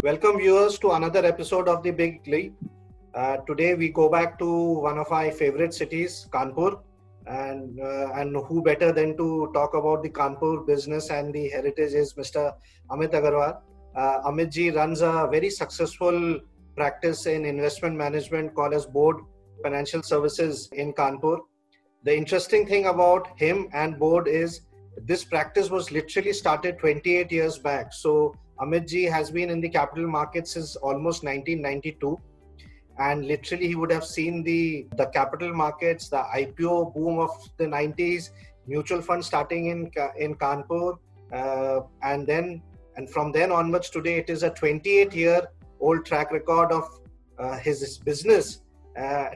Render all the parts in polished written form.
Welcome viewers to another episode of The Big Leap. Today we go back to one of my favorite cities, Kanpur, and who better than to talk about the Kanpur business and the heritage is Mr. Amit Agarwal. Amit ji runs a very successful practice in investment management called as Board Financial Services in Kanpur. The interesting thing about him and Board is this practice was literally started 28 years back. So Amit ji has been in the capital markets since almost 1992, and literally he would have seen the capital markets, the IPO boom of the 90s, mutual fund starting in Kanpur, and from then onwards today it is a 28-year-old track record of his business.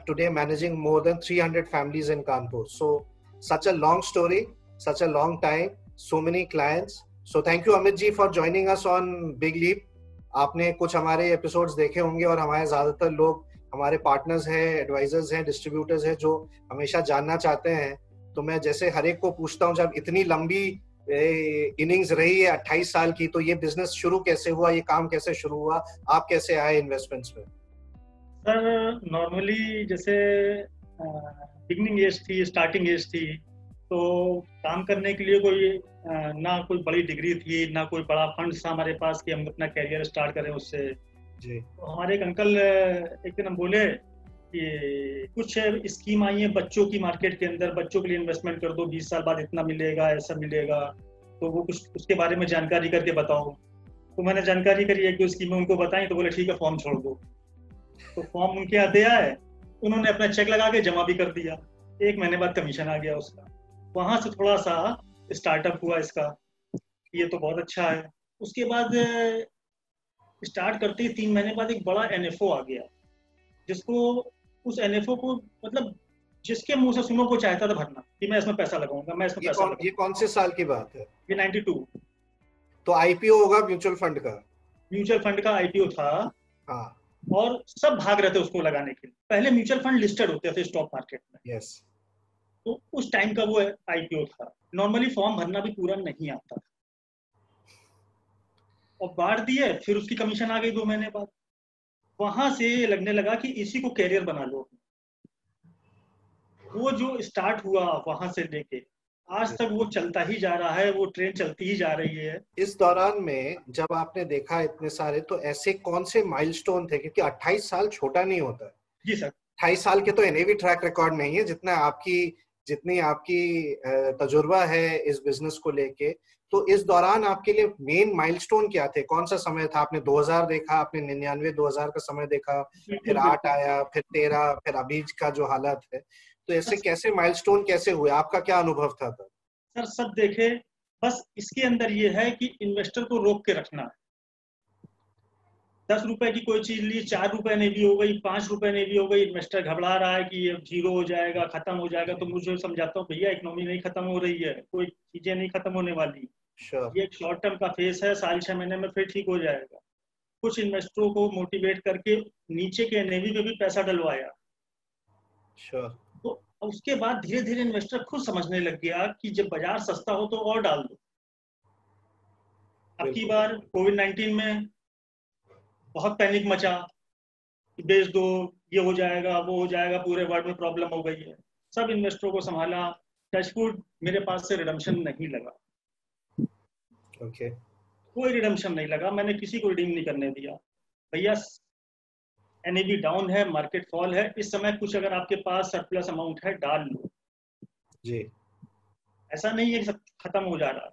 Today managing more than 300 families in Kanpur. So such a long story, such a long time, so many clients. So thank you Amit ji for joining us on Big Leap. आपने कुछ हमारे episodes देखे होंगे और हमारे ज़्यादातर लोग हमारे पार्टनर्स हैं, एडवाइजर्स हैं, डिस्ट्रीब्यूटर्स हैं जो हमेशा जानना चाहते हैं. तो मैं जैसे हर एक को पूछता हूँ, जब इतनी लंबी इनिंग्स रही है 28 साल की, तो ये बिजनेस शुरू कैसे हुआ, ये काम कैसे शुरू हुआ, आप कैसे आए इन्वेस्टमेंट्स में? सर नॉर्मली जैसे बिगनिंग एज थी, स्टार्टिंग एज थी, तो काम करने के लिए ना कोई बड़ी डिग्री थी, ना कोई बड़ा फंड था हमारे पास कि हम अपना कैरियर स्टार्ट करें उससे जी. तो हमारे एक अंकल एक दिन हम बोले कि कुछ स्कीम आई है बच्चों की मार्केट के अंदर, बच्चों के लिए इन्वेस्टमेंट कर दो, 20 साल बाद इतना मिलेगा, ऐसा मिलेगा, तो वो कुछ उसके बारे में जानकारी करके बताओ. तो मैंने जानकारी करी है कि स्कीमें उनको बताई, तो बोले ठीक है फॉर्म छोड़ दो. तो फॉर्म उनके यहाँ दे आए, उन्होंने अपना चेक लगा के जमा भी कर दिया. 1 महीने बाद कमीशन आ गया उसका. वहां से थोड़ा सा स्टार्टअप हुआ इसका, ये तो बहुत अच्छा है. उसके बाद स्टार्ट करते ही 3 महीने बाद एक बड़ा एनएफओ आ गया, जिसको उस एनएफओ को मतलब जिसके मुंह से सुनो वो चाहता था भरना कि मैं इसमें पैसा लगाऊंगा, मैं इसमें पैसा लगाऊंगा. ये कौन से साल की बात है? ये 92. तो आईपीओ होगा म्यूचुअल फंड का? म्यूचुअल फंड का आईपीओ था. हाँ. और सब भाग रहे थे उसको लगाने के लिए. पहले म्यूचुअल फंड लिस्टेड होते थे स्टॉक मार्केट में. यस. तो उस टाइम का वो आईपीओ था. नॉर्मली फॉर्म भरना भी पूरा नहीं आता था, और बांट दिए, फिर उसकी कमीशन आ गई 2 महीने बाद. वहां से लगने लगा कि इसी को कैरियर बना लो. वो जो स्टार्ट हुआ वहां से लेके आज तक वो चलता ही जा रहा है, वो ट्रेन चलती ही जा रही है. इस दौरान में जब आपने देखा इतने सारे, तो ऐसे कौन से माइलस्टोन थे, क्योंकि 28 साल छोटा नहीं होता है. जी सर. 28 साल के तो एनएवी ट्रैक रिकॉर्ड नहीं है जितनी आपकी तजुर्बा है इस बिजनेस को लेके. तो इस दौरान आपके लिए मेन माइलस्टोन क्या थे, कौन सा समय था? आपने 2000 देखा, आपने 99-2000 का समय देखा, फिर 8 आया, फिर 13, फिर अभी का जो हालत है. तो ऐसे कैसे माइलस्टोन कैसे हुए, आपका क्या अनुभव था? सर सब देखे, बस इसके अंदर ये है कि इन्वेस्टर को रोक के रखना है. 10 रुपए की कोई चीज ली, 4 रुपए ने भी हो गई, 5 रुपए ने भी हो गई, इन्वेस्टर घबरा रहा है कि ये जीरो हो जाएगा, खत्म हो जाएगा. तो मुझे समझाता हूँ भैया इकोनॉमी नहीं खत्म हो रही है, कोई चीजें नहीं खत्म होने वाली. ये एक शॉर्ट टर्म का फेस है, 6 महीने में फिर ठीक हो जाएगा. कुछ इन्वेस्टरों को मोटिवेट करके नीचे के एनएवी पे भी पैसा डलवाया. तो उसके बाद धीरे धीरे इन्वेस्टर खुद समझने लग गया कि जब बाजार सस्ता हो तो और डाल दो. अब की बार कोविड-19 में बहुत पैनिक मचा, बेच दो, ये हो जाएगा, वो हो जाएगा, पूरे वर्ल्ड में प्रॉब्लम हो गई है. सब इन्वेस्टरों को संभाला. टचवुड मेरे पास से रिडम्पशन नहीं लगा. ओके. कोई रिडम्पशन नहीं लगा, मैंने किसी को रिडीम नहीं करने दिया. भैया एनएवी डाउन है, मार्केट फॉल है, इस समय कुछ अगर आपके पास सरप्लस अमाउंट है डाल लो जी. ऐसा नहीं है कि सब खत्म हो जा रहा है।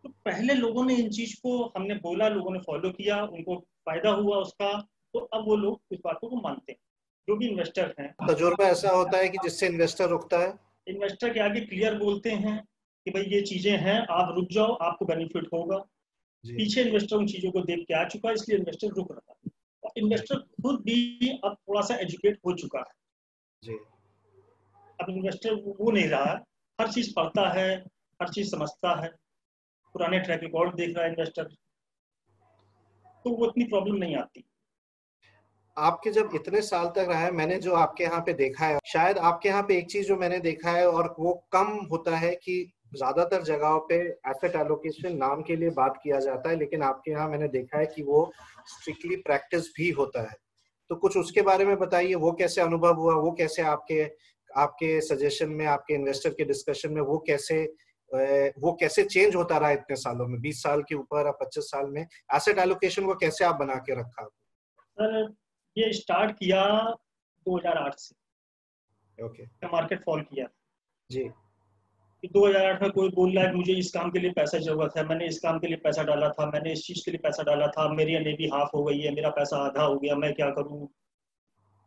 तो पहले लोगों ने इन चीज को, हमने बोला, लोगों ने फॉलो किया, उनको फायदा हुआ उसका, तो अब वो लोग इस बातों को मानते हैं, जो भी इन्वेस्टर हैं। तजुर्बा ऐसा होता है कि जिससे इन्वेस्टर रुकता है? इन्वेस्टर के आगे क्लियर बोलते हैं कि भाई ये चीजें हैं, आप रुक जाओ, आपको बेनिफिट होगा। जी पीछे इन्वेस्टर उन चीजों को देख के आ चुका है, इसलिए इन्वेस्टर रुक रहा है। और इन्वेस्टर खुद भी अब थोड़ा सा एजुकेट हो चुका है। जी। अब इन्वेस्टर वो नहीं रहा है, हर चीज पढ़ता है, हर चीज समझता है, पुराने ट्रैक रिकॉर्ड देख रहा है इन्वेस्टर, तो वो इतनी प्रॉब्लम नहीं आती। आपके जब इतने साल तक रहा है, मैंने जो आपके यहाँ पे देखा है, शायद आपके यहाँ पे एक चीज जो मैंने देखा है और वो कम होता है कि ज्यादातर जगहों पे एसेट एलोकेशन नाम के लिए बात किया जाता है, लेकिन आपके यहाँ मैंने देखा है कि वो स्ट्रिक्टली प्रैक्टिस भी होता है। तो कुछ उसके बारे में बताइए, वो कैसे अनुभव हुआ, वो कैसे आपके आपके सजेशन में, आपके इन्वेस्टर के डिस्कशन में वो कैसे चेंज होता रहा इतने सालों में, 20 साल के ऊपर, 25 साल में एसेट एलोकेशन को कैसे आप बना के रखा? सर ये स्टार्ट किया 2008 से, ओके। मार्केट फॉल किया जी। कि 2008 में कोई बोल रहा है मुझे इस काम के लिए पैसा जरूरत है, मैंने इस काम के लिए पैसा डाला था, मैंने इस चीज के लिए पैसा डाला था, मेरी एनएवी हाफ हो गई है, मेरा पैसा आधा हो गया, मैं क्या करूं।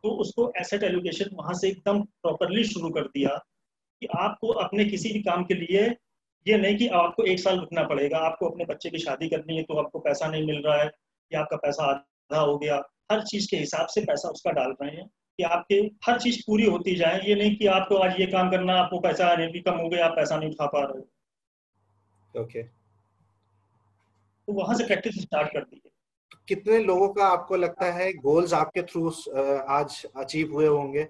तो उसको एसेट एलोकेशन वहां से एकदम प्रॉपरली शुरू कर दिया कि आपको अपने किसी भी काम के लिए ये नहीं कि आपको 1 साल रुकना पड़ेगा, आपको अपने बच्चे की शादी करनी है तो आपको पैसा नहीं मिल रहा है या आपका पैसा आधा हो गया, हर चीज के हिसाब से पैसा उसका डाल रहे हैं कि आपके हर चीज पूरी होती जाए। ये नहीं कि आपको आज ये काम करना, आपको पैसा आने भी कम हो गया, आप पैसा नहीं उठा पा रहे हो। ओके। तो वहां से प्रैक्टिस स्टार्ट कर दी है। कितने लोगों का आपको लगता है गोल्स आपके थ्रू आज अचीव हुए होंगे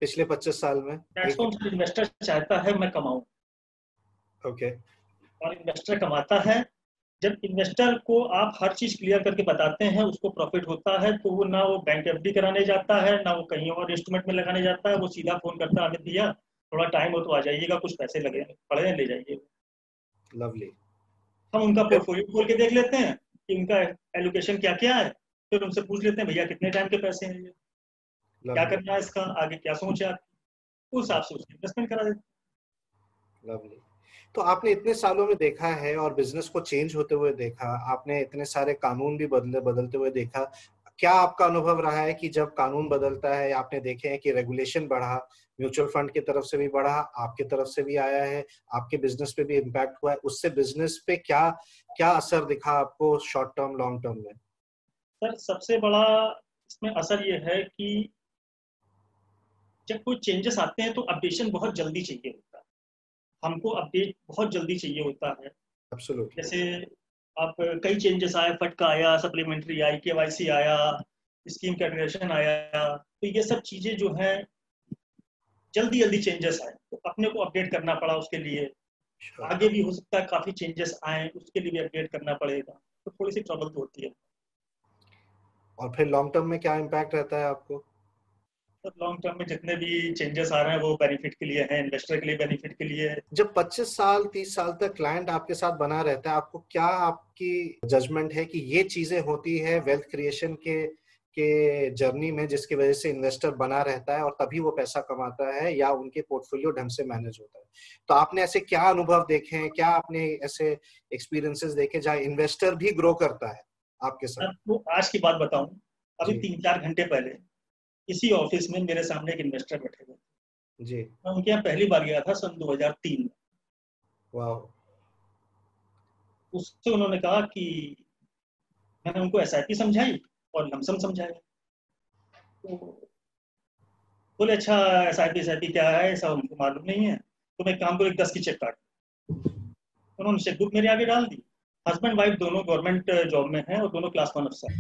पिछले 25 साल में? एक। प्लेटफॉर्म से इन्वेस्टर चाहता है मैं कमाऊं, ओके। और इन्वेस्टर कमाता है जब इन्वेस्टर को आप हर चीज क्लियर करके बताते हैं, उसको प्रॉफिट होता है, तो वो ना वो बैंक एफडी कराने जाता है, ना वो कहीं और इंस्ट्रूमेंट में लगाने जाता है, वो सीधा फोन करता है, अमित भैया थोड़ा टाइम हो तो आ जाइएगा, कुछ पैसे लगे पड़े हैं, ले जाइए। लवली। हम उनका पोर्टफोलियो खोल के देख लेते हैं कि उनका एलोकेशन क्या क्या है, फिर उनसे पूछ लेते हैं भैया कितने टाइम के पैसे हैं, ये क्या लवली। करना है, इसका आगे क्या सोच है आपकी, उस हिसाब से उसकी इन्वेस्टमेंट करा देते लवली। तो आपने इतने सालों में देखा है और बिजनेस को चेंज होते हुए देखा, आपने इतने सारे कानून भी बदलते हुए देखा। क्या आपका अनुभव रहा है कि जब कानून बदलता है, आपने देखे हैं कि रेगुलेशन बढ़ा, म्यूचुअल फंड की तरफ से भी बढ़ा, आपकी तरफ से भी आया है, आपके बिजनेस पे भी इम्पैक्ट हुआ है, उससे बिजनेस पे क्या क्या असर दिखा आपको शॉर्ट टर्म लॉन्ग टर्म में? सर सबसे बड़ा इसमें असर ये है कि जब कोई चेंजेस आते हैं तो अपडेशन बहुत जल्दी चाहिए होता है, हमको अपडेट बहुत जल्दी चाहिए होता है। एब्सोल्युटली। जैसे आप कई चेंजेस आए, फटका आया, सप्लीमेंट्री आई, केवाईसी आया, स्कीम कैटेगराइजेशन आया, तो ये सब चीजें जो हैं जल्दी जल्दी चेंजेस आए, तो अपने को अपडेट करना पड़ा उसके लिए। श्योर। आगे भी हो सकता है काफी चेंजेस आए, उसके लिए भी अपडेट करना पड़ेगा, तो थोड़ी सी ट्रबल तो होती है। और फिर लॉन्ग टर्म में क्या इम्पैक्ट रहता है आपको? तो लॉन्ग टर्म में जितने भी चेंजेस आ रहे हैं वो बेनिफिट के लिए हैं, इन्वेस्टर के लिए बेनिफिट के लिए है। जब 25 साल 30 साल तक क्लाइंट आपके साथ बना रहता है, आपको क्या, आपकी जजमेंट है कि ये चीजें होती है वेल्थ क्रिएशन के जर्नी में जिसकी वजह से इन्वेस्टर बना रहता है और तभी वो पैसा कमाता है, या उनके पोर्टफोलियो ढंग से मैनेज होता है? तो आपने ऐसे क्या अनुभव देखे हैं, क्या आपने ऐसे एक्सपीरियंसेस देखे जहाँ इन्वेस्टर भी ग्रो करता है आपके साथ? आपको आज की बात बताऊं, अभी जी। 3-4 घंटे पहले इसी ऑफिस में मेरे सामने एक इन्वेस्टर बैठे हुए, जी। मैं उनके यहाँ पहली बार गया था सन 2003 में। वाह। उससे उन्होंने कहा कि मैंने उनको एसआईपी समझाई और लमसम समझाया, तो बोले अच्छा एसआईपी क्या है, ऐसा उनको मालूम नहीं है, तो मैं काम को एक 10 की चेक काट, उन्होंने चेकबुक मेरे आगे डाल दी। हस्बैंड वाइफ दोनों गवर्नमेंट जॉब में हैं और दोनों क्लास 1 अफसर।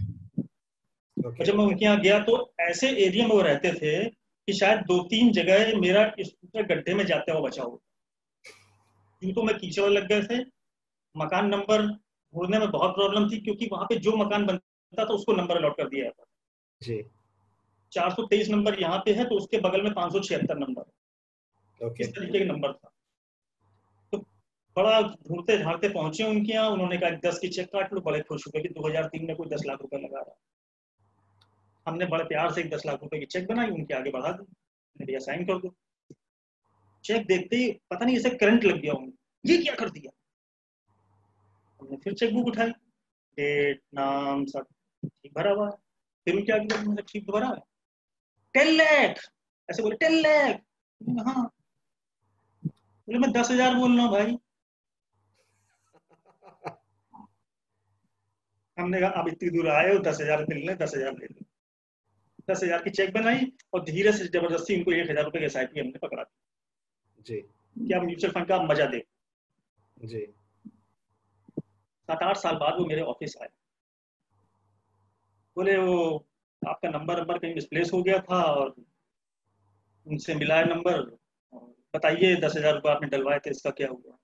और ओके। जब मैं उनके यहाँ गया तो ऐसे एरिया में वो रहते थे कि शायद 2-3 जगह मेरा स्कूटर गड्ढे में जाते हुआ बचा हुआ, जूतों में कीचड़ लग गए थे, मकान नंबर ढूंढने में बहुत प्रॉब्लम थी क्योंकि वहां पे जो मकान बनता था उसको नंबर अलॉट कर दिया जाता था। जी। 423 नंबर यहाँ पे है तो उसके बगल में 576 नंबर, ओके। इस तरीके का नंबर था। तो बड़ा ढूंढते झाड़ते पहुंचे उनके यहाँ, उन्होंने कहा 10 की चेक काट लो, बड़े खुश हुए कि 2003 में कोई 10 लाख रुपए लगा रहा। हमने बड़े प्यार से एक 10 लाख रुपए की चेक बनाई, उनके आगे बढ़ा दी, भैया साइन कर दो। चेक देखते ही पता नहीं ऐसे करंट लग गया हूँ, ये क्या कर दिया। हमने फिर चेकबुक उठाई, डेट नाम सब ठीक भरा हुआ है। फिर क्या किया, मैंने ठीक भरा है, 10 लाख, ऐसे बोले 10 लाख। हाँ, बोले मैं 10,000 बोल रहा हूँ भाई। हमने कहा अब इतनी दूर आए हो, 10,000 मिल रहे, 10,000 ले लो। 10,000 की चेक बनाई और धीरे से जबरदस्ती इनको 1,000 रुपए की SIP हमने पकड़ा दी जी कि आप म्यूचुअल फंड का मजा दे। जी 7-8 साल बाद वो मेरे ऑफिस आए, बोले वो आपका नंबर नंबर कहीं मिसप्लेस हो गया था और उनसे मिला है नंबर, बताइए 10,000 रुपये आपने डलवाए थे, इसका क्या हुआ।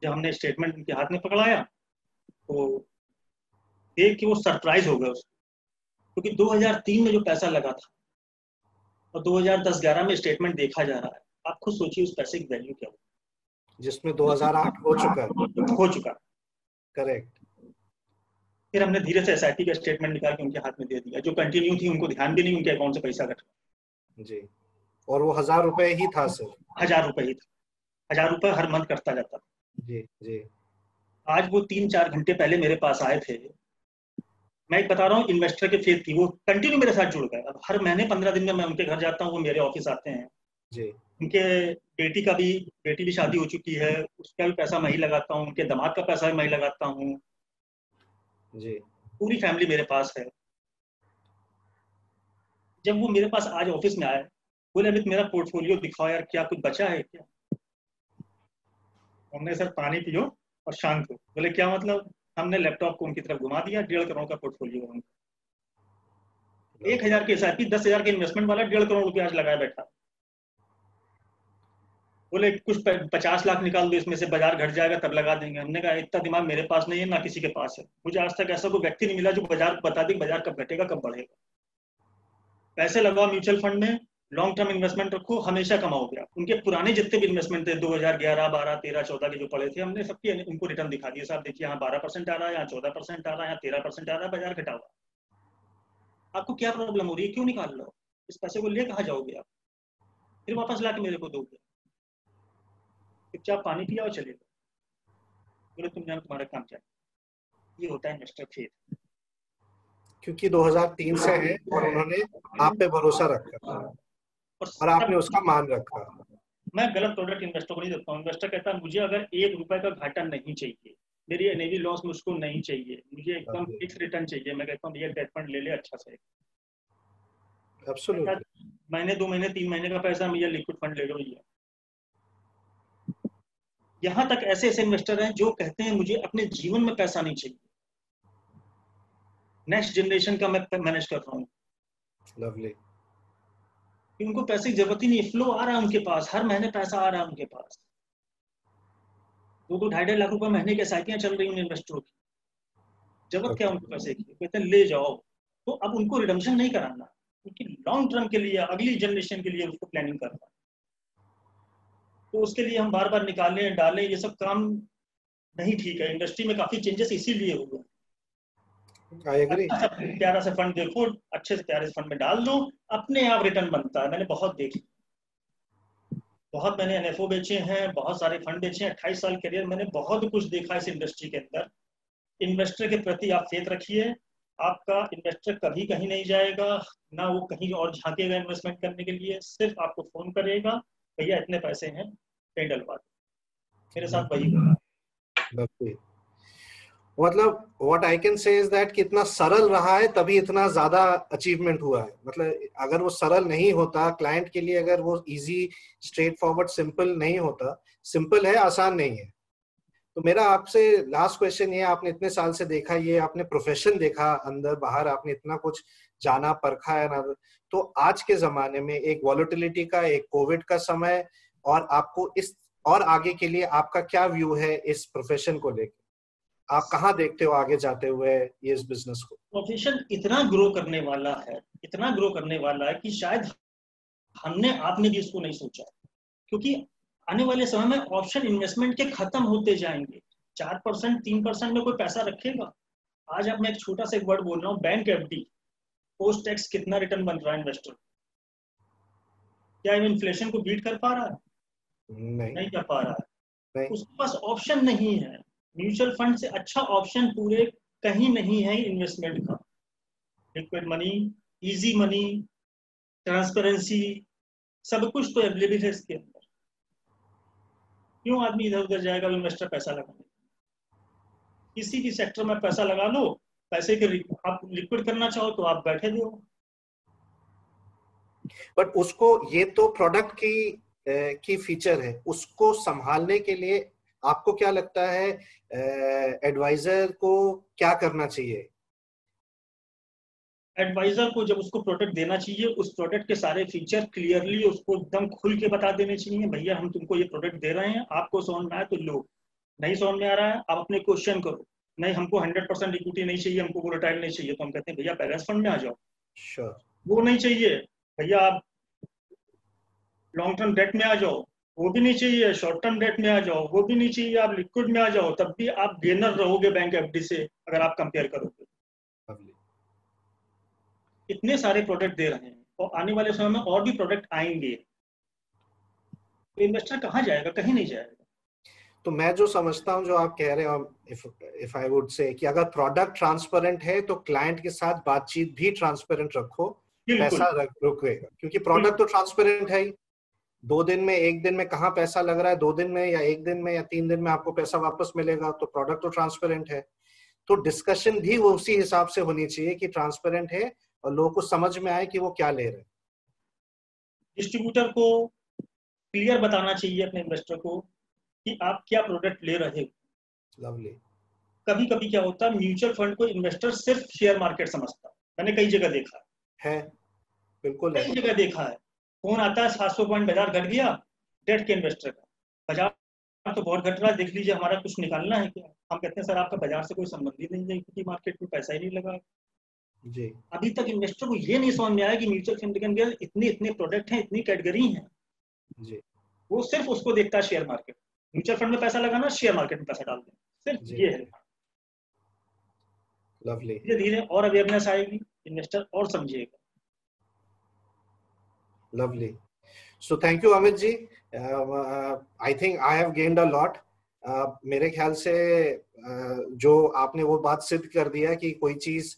जब हमने स्टेटमेंट उनके हाथ में पकड़ाया तो देख के वो सरप्राइज हो गए उसको, क्योंकि 2003 में जो पैसा लगा था और 2010-11 में स्टेटमेंट देखा जा रहा है, आप खुद सोचिए उस पैसे की वैल्यू क्या जिसमें 2008 हो चुका है। हो चुका। करेक्ट। फिर हमने धीरे से SIP का स्टेटमेंट निकाल के उनके हाथ में दे दिया, जो कंटिन्यू थी उनको ध्यान भी नहीं, उनके अकाउंट से पैसा कट गया। जी, और वो 1,000 रुपए ही था सिर्फ। 1,000 रुपए ही था, 1,000 रुपए हर मंथ कटता जाता था। जी जी। आज वो 3-4 घंटे पहले मेरे पास आए थे, मैं एक बता रहा हूँ, इन्वेस्टर के फेथ थी, वो कंटिन्यू मेरे साथ जुड़ गए। अब हर महीने 15 दिन में मैं उनके घर जाता हूँ, वो मेरे ऑफिस आते हैं। जी उनके बेटी भी शादी हो चुकी है, उसका भी पैसा मैं ही लगाता हूँ, उनके दामाद का पैसा भी मैं ही लगाता हूँ, जी। पूरी फैमिली मेरे पास है। जब वो मेरे पास आज ऑफिस में आए, बोले अमित मेरा पोर्टफोलियो दिखाओ यार, क्या कुछ बचा है क्या। हमने सर पानी पियो और शांत हो। बोले क्या मतलब। हमने लैपटॉप को उनकी तरफ घुमा दिया, 1.5 करोड़ का पोर्टफोलियो है। 1,000 की SIP, 10,000 के इन्वेस्टमेंट वाला 1.5 करोड़ रुपया आज लगाए बैठा। बोले कुछ 50 लाख निकाल दो इसमें से, बाजार घट जाएगा तब लगा देंगे। हमने कहा इतना दिमाग मेरे पास नहीं है, ना किसी के पास है। मुझे आज तक ऐसा कोई व्यक्ति नहीं मिला जो बाजार बता दे बाजार कब घटेगा कब बढ़ेगा। पैसे लगाओ म्यूचुअल फंड में, लॉन्ग टर्म इन्वेस्टमेंट रखो, हमेशा कमाओगे आप। उनके पुराने जितने भी इन्वेस्टमेंट थे 2011, 12, 13, 14 के जो पड़े थे, हमने सबकी उनको रिटर्न दिखा दिए। साहब देखिए यहाँ 12% आ रहा है, यहाँ 14% आ रहा है, यहाँ 13% आ रहा है, बाजार घटा हुआ। आपको क्या प्रॉब्लम हो रही है, क्यों निकाल लो, इस पैसे को ले कहाँ जाओगे आप, फिर वापस ला के मेरे को दोगे। चुपचाप पानी पिया और चले गए। बोले तुम जानो तुम्हारा काम क्या है। ये होता है इन्वेस्टर फेथ। क्योंकि 2003 से है और उन्होंने आप पे भरोसा रखा और आपने उसका मान रखा। मैं गलत प्रोडक्ट इन्वेस्टर को नहीं देता हूँ। इन्वेस्टर कहता है मुझे अगर 1 रुपए का घाटा नहीं चाहिए, मेरी NAV लॉस मुझको नहीं चाहिए, मुझे एकदम फिक्स रिटर्न चाहिए, मैं कहता हूँ भैया डेट फंड ले ले अच्छा से। एब्सोल्युटली। महीने 2 महीने 3 महीने का पैसा भैया लिक्विड फंड ले लो भैया। यहाँ तक ऐसे ऐसे इन्वेस्टर हैं जो कहते हैं मुझे अपने जीवन में पैसा नहीं चाहिए, नेक्स्ट जनरेशन का मैं मैनेज कर रहा हूँ। लवली। उनको पैसे की जरूरत ही नहीं, फ्लो आ रहा है उनके पास, हर महीने पैसा आ रहा है उनके पास। 2-2, 2.5 लाख रुपए महीने की SIPयां चल रही हैं इन्वेस्टरों की। जरूरत क्या उनको पैसे की, कहते हैं ले जाओ। तो अब उनको रिडम्पशन नहीं कराना, क्योंकि लॉन्ग टर्म के लिए, अगली जनरेशन के लिए उसको प्लानिंग करना। तो उसके लिए हम बार बार निकालें डालें, ये सब काम नहीं ठीक है। इंडस्ट्री में काफी चेंजेस इसीलिए हुए। I agree. अच्छा प्यारा सा फंड देखो, अच्छे से प्यारे से फंड में डाल दो, अपने आप रिटर्न बनता है। मैंने बहुत देखी, बहुत मैंने NFO बेचे हैं, बहुत सारे फंड बेचे हैं। 28 साल करियर, मैंने बहुत कुछ देखा इस इंडस्ट्री के अंदर। इन्वेस्टर के प्रति आप फेथ रखिए, आपका इन्वेस्टर कभी कहीं नहीं जाएगा, ना वो कहीं और झांकेगा इन्वेस्टमेंट करने के लिए। सिर्फ आपको फोन करेगा, भैया इतने पैसे हैं कहीं डलवा दो। मेरे साथ वही हुआ। मतलब what I can say is that कितना सरल रहा है तभी इतना ज्यादा अचीवमेंट हुआ है। मतलब अगर वो सरल नहीं होता क्लाइंट के लिए, अगर वो इजी स्ट्रेट फॉरवर्ड सिंपल नहीं होता, सिंपल है आसान नहीं है। तो मेरा आपसे लास्ट क्वेश्चन ये, आपने इतने साल से देखा, ये आपने प्रोफेशन देखा अंदर बाहर, आपने इतना कुछ जाना परखा है ना, तो आज के जमाने में एक वॉलेटिलिटी का, एक कोविड का समय, और आपको इस और आगे के लिए आपका क्या व्यू है इस प्रोफेशन को लेकर? आप कहाँ देखते हो आगे जाते हुए ये इस बिजनेस को? प्रोफेशन इतना ग्रो करने वाला है, इतना ग्रो करने वाला है कि शायद हमने आपने भी इसको नहीं सोचा, क्योंकि आने वाले समय में ऑप्शन इन्वेस्टमेंट के खत्म होते जाएंगे। 4%, 3% में कोई पैसा रखेगा। आज अब मैं एक छोटा सा एक वर्ड बोल रहा हूँ, बैंक FD, पोस्ट टैक्स कितना रिटर्न बन रहा है इन्वेस्टर, क्या इन्फ्लेशन को बीट कर पा रहा है? नहीं कर पा रहा है। उसके पास ऑप्शन नहीं है। म्यूचुअल फंड से अच्छा ऑप्शन पूरे कहीं नहीं है इन्वेस्टमेंट का। Liquid money, easy money, transparency, सब कुछ तो अवेलेबल है इसके अंदर। क्यों आदमी इधर उधर जाएगा इन्वेस्टर पैसा लगाने? किसी भी सेक्टर में पैसा लगा लो, पैसे के आप लिक्विड करना चाहो तो आप बैठे दो। बट उसको, ये तो प्रोडक्ट की फीचर है, उसको संभालने के लिए आपको क्या लगता है एडवाइजर को क्या करना चाहिए? एडवाइजर को जब उसको प्रोडक्ट देना चाहिए, उस प्रोडक्ट के सारे फीचर क्लियरली उसको एकदम खुल के बता देने चाहिए। भैया हम तुमको ये प्रोडक्ट दे रहे हैं, आपको समझ में आए तो लो, नहीं समझ में आ रहा है आप अपने क्वेश्चन करो। नहीं हमको 100% इक्विटी नहीं चाहिए, हमको वोलेटाइल नहीं चाहिए, तो हम कहते हैं भैया बैलेंस फंड में आ जाओ। Sure. वो नहीं चाहिए भैया आप लॉन्ग टर्म डेट में आ जाओ, वो भी नहीं चाहिए। शॉर्ट टर्म डेट में आ जाओ, वो भी नहीं चाहिए। आप लिक्विड में आ जाओ, तब भी आप गेनर रहोगे बैंक एफडी से अगर आप कंपेयर करोगे। इतने सारे प्रोडक्ट दे रहे हैं और आने वाले समय में और भी प्रोडक्ट आएंगे, तो इन्वेस्टर कहाँ जाएगा? कहीं नहीं जाएगा। तो मैं जो समझता हूँ, जो आप कह रहे हो, इफ आई वुड से कि अगर प्रोडक्ट ट्रांसपेरेंट है तो क्लाइंट के साथ बातचीत भी ट्रांसपेरेंट रखो, पैसा रुकेगा। क्योंकि प्रोडक्ट तो ट्रांसपेरेंट है ही। 2 दिन में, 1 दिन में कहाँ पैसा लग रहा है, 2 दिन में या 1 दिन में या 3 दिन में आपको पैसा वापस मिलेगा, तो प्रोडक्ट तो ट्रांसपेरेंट है। तो डिस्कशन भी वो उसी हिसाब से होनी चाहिए कि ट्रांसपेरेंट है और लोगों को समझ में आए कि वो क्या ले रहे हैं। डिस्ट्रीब्यूटर को क्लियर बताना चाहिए अपने इन्वेस्टर को कि आप क्या प्रोडक्ट ले रहे हो। लवली। कभी कभी क्या होता है, म्यूचुअल फंड को इन्वेस्टर सिर्फ शेयर मार्केट समझता है। मैंने कई जगह देखा है, बिल्कुल कई जगह देखा है। फोन आता है 700 पॉइंट बाजार घट गया, डेट के इन्वेस्टर का, बाजार तो बहुत घट रहा है, देख लीजिए हमारा कुछ निकालना है क्या? हम कहते हैं सर आपका बाजार से कोई संबंध ही नहीं है, क्योंकि मार्केट में पैसा ही नहीं लगा जी। अभी तक इन्वेस्टर को ये नहीं समझ में आया कि म्यूचुअल फंड के अंदर इतने प्रोडक्ट हैं, इतनी कैटेगरी हैं जी। वो सिर्फ उसको देखता है शेयर मार्केट। म्यूचुअल फंड में पैसा लगाना, शेयर मार्केट में पैसा डाल दें, सिर्फ ये है। लवली। धीरे धीरे और अवेयरनेस आएगी, इन्वेस्टर और समझेगा। Lovely. So thank you Amit ji. I think I have gained a lot. मेरे ख्याल से जो आपने वो बात सिद्ध कर दिया कि कोई चीज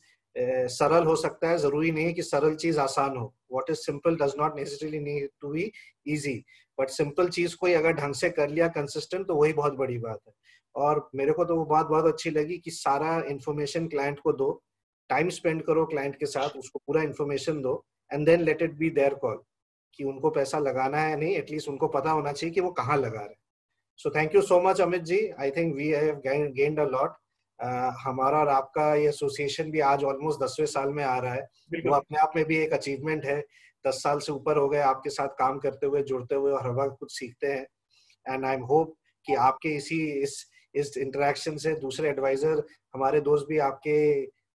सरल हो सकता है, जरूरी नहीं कि सरल चीज आसान हो। What is simple does not necessarily need to be easy. But simple चीज कोई अगर ढंग से कर लिया कंसिस्टेंट, तो वही बहुत बड़ी बात है। और मेरे को तो वो बात बहुत अच्छी लगी कि सारा इंफॉर्मेशन क्लाइंट को दो, टाइम स्पेंड करो क्लाइंट के साथ, उसको पूरा इंफॉर्मेशन दो, and then let it be their call कि उनको पैसा लगाना है नहीं, एटलीस्ट उनको पता होना चाहिए कि वो कहाँ लगा रहे हैं। So thank you so much Amit ji. I think we have gained a lot. हमारा और आपका ये एसोसिएशन भी आज ऑलमोस्ट 10वें साल में आ रहा है, वो अपने आप में भी एक अचीवमेंट है। 10 साल से ऊपर हो गए आपके साथ काम करते हुए, जुड़ते हुए, और हर वक्त कुछ सीखते हैं। एंड आई एम होप कि आपके इस इंटरेक्शन से दूसरे एडवाइजर, हमारे दोस्त भी आपके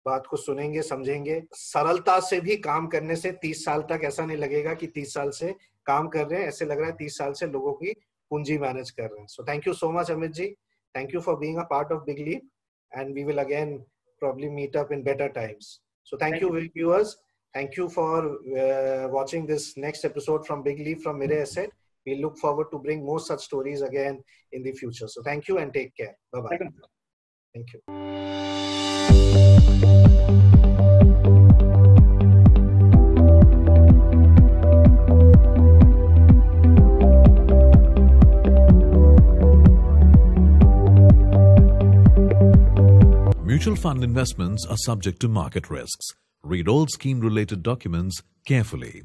बात को सुनेंगे, समझेंगे। सरलता से भी काम करने से 30 साल तक ऐसा नहीं लगेगा कि 30 साल से काम कर रहे हैं, ऐसे लग रहा है 30 साल से लोगों की पूंजी मैनेज कर रहे हैं। So thank you so much Amit ji, thank you for being a part of big leap, and we will again probably meet up in better times. So thank you viewers, thank you for watching this next episode from Big Leap from Mirae Asset. We look forward to bring more such stories again in the future. So thank you and take care. Bye bye. Thank you. Mutual fund investments are subject to market risks. Read all scheme-related documents carefully.